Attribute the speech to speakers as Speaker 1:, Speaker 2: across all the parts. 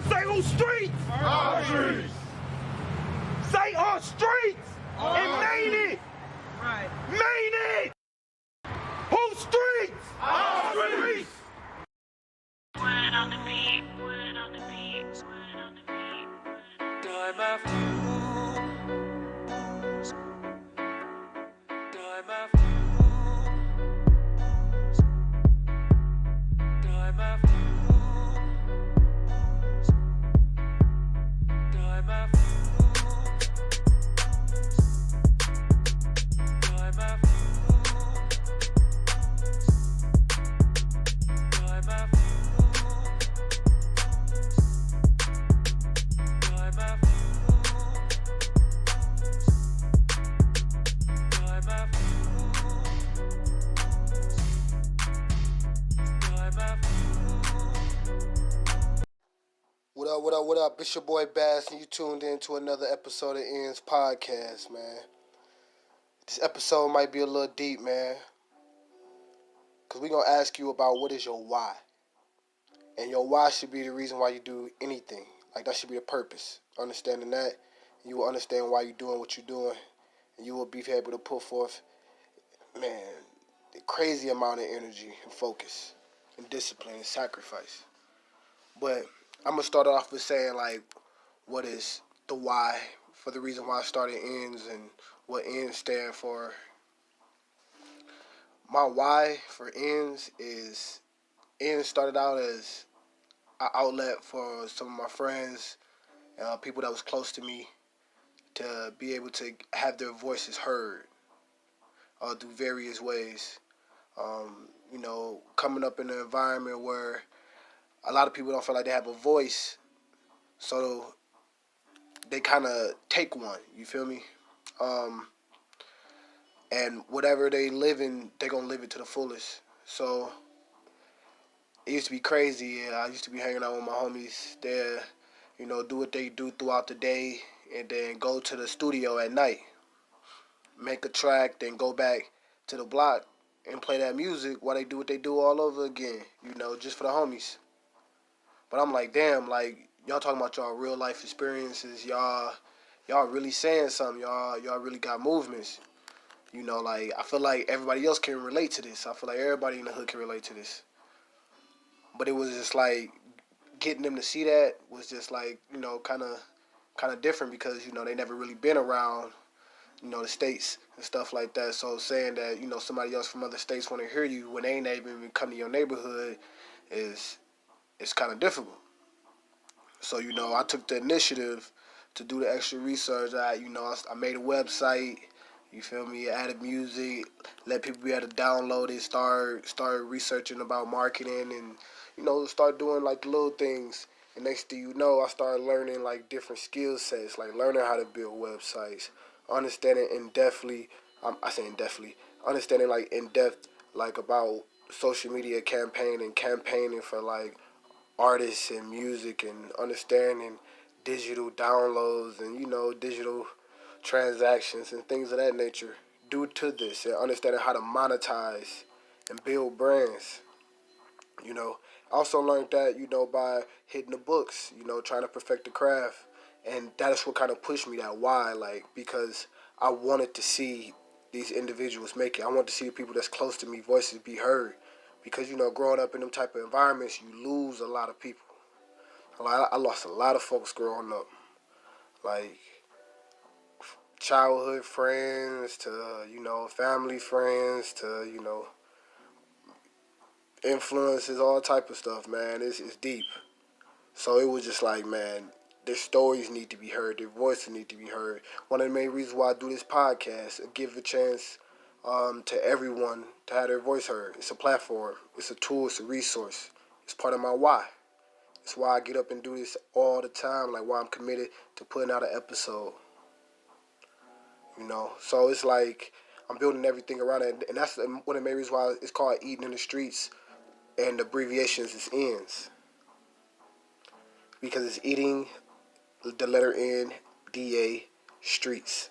Speaker 1: Say on streets.
Speaker 2: Our streets.
Speaker 1: Say on streets. And made it.
Speaker 3: Right.
Speaker 1: Made it. Whose streets?
Speaker 2: Our streets.
Speaker 4: Word on the beat, word on the beat, word on the beat.
Speaker 5: Time after time after time after time after time after time after time after time after time after.
Speaker 6: What up? It's your boy Bass, and you tuned in to another episode of Ends Podcast, man. This episode might be a little deep, man, because we're going to ask you about what is your why. And your why should be the reason why you do anything. Like, that should be the purpose. Understanding that, you will understand why you're doing what you're doing, and you will be able to put forth, man, a crazy amount of energy and focus and discipline and sacrifice. But I'm going to start off with saying, like, what is the why for the reason why I started Ends and what Ends stand for. My why for Ends is, Ends started out as an outlet for some of my friends, people that was close to me, to be able to have their voices heard through various ways. Coming up in an environment where a lot of people don't feel like they have a voice, so they kind of take one, you feel me? And whatever they live in, they're going to live it to the fullest. So it used to be crazy. I used to be hanging out with my homies. They, do what they do throughout the day and then go to the studio at night, make a track, then go back to the block and play that music while they do what they do all over again, just for the homies. But I'm like, damn, like, y'all talking about y'all real life experiences. Y'all really saying something. Y'all really got movements. I feel like everybody else can relate to this. I feel like everybody in the hood can relate to this. But it was just like, getting them to see that was just like, kind of different because, they never really been around, the states and stuff like that. So saying that, somebody else from other states want to hear you when they ain't even come to your neighborhood it's kind of difficult. So, I took the initiative to do the extra research. I made a website, you feel me, added music, let people be able to download it, start researching about marketing and, start doing like the little things. And next thing you know, I started learning like different skill sets, like learning how to build websites, understanding understanding like in depth, like about social media campaigning for like artists and music and understanding digital downloads and, digital transactions and things of that nature due to this and understanding how to monetize and build brands. I also learned that, by hitting the books, trying to perfect the craft. And that is what kind of pushed me that why, like, because I wanted to see these individuals make it. I wanted to see the people that's close to me, voices be heard. Because, growing up in them type of environments, you lose a lot of people. I lost a lot of folks growing up. Like, childhood friends to, family friends to, influences, all type of stuff, man. It's deep. So it was just like, man, their stories need to be heard. Their voices need to be heard. One of the main reasons why I do this podcast, give a chance to everyone to have their voice heard. It's a platform. It's a tool. It's a resource. It's part of my why. It's why I get up and do this all the time, like why I'm committed to putting out an episode. So it's like I'm building everything around it. And that's one of the main reasons why it's called Eating in the Streets, and the abbreviations is ENDS. Because it's eating, the letter N, D-A, streets.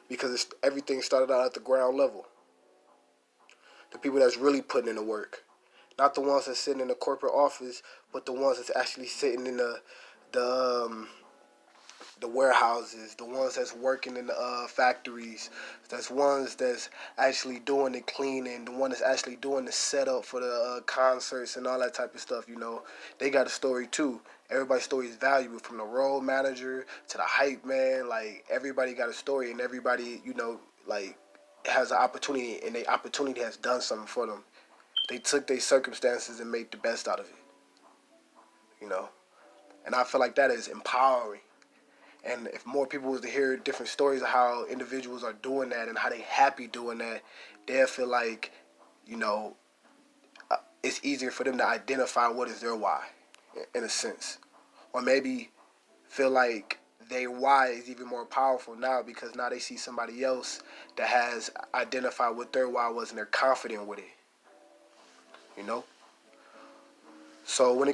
Speaker 6: Because everything started out at the ground level. The people that's really putting in the work. Not the ones that's sitting in the corporate office, but the ones that's actually sitting in the warehouses, the ones that's working in the factories, that's ones that's actually doing the cleaning, the one that's actually doing the setup for the concerts and all that type of stuff. They got a story too. Everybody's story is valuable, from the road manager to the hype man. Like, everybody got a story, and everybody, like, has an opportunity, and the opportunity has done something for them. They took their circumstances and made the best out of it. And I feel like that is empowering. And if more people was to hear different stories of how individuals are doing that and how they happy doing that, they'll feel like, it's easier for them to identify what is their why, in a sense. Or maybe feel like their why is even more powerful now, because now they see somebody else that has identified what their why was and they're confident with it. So when it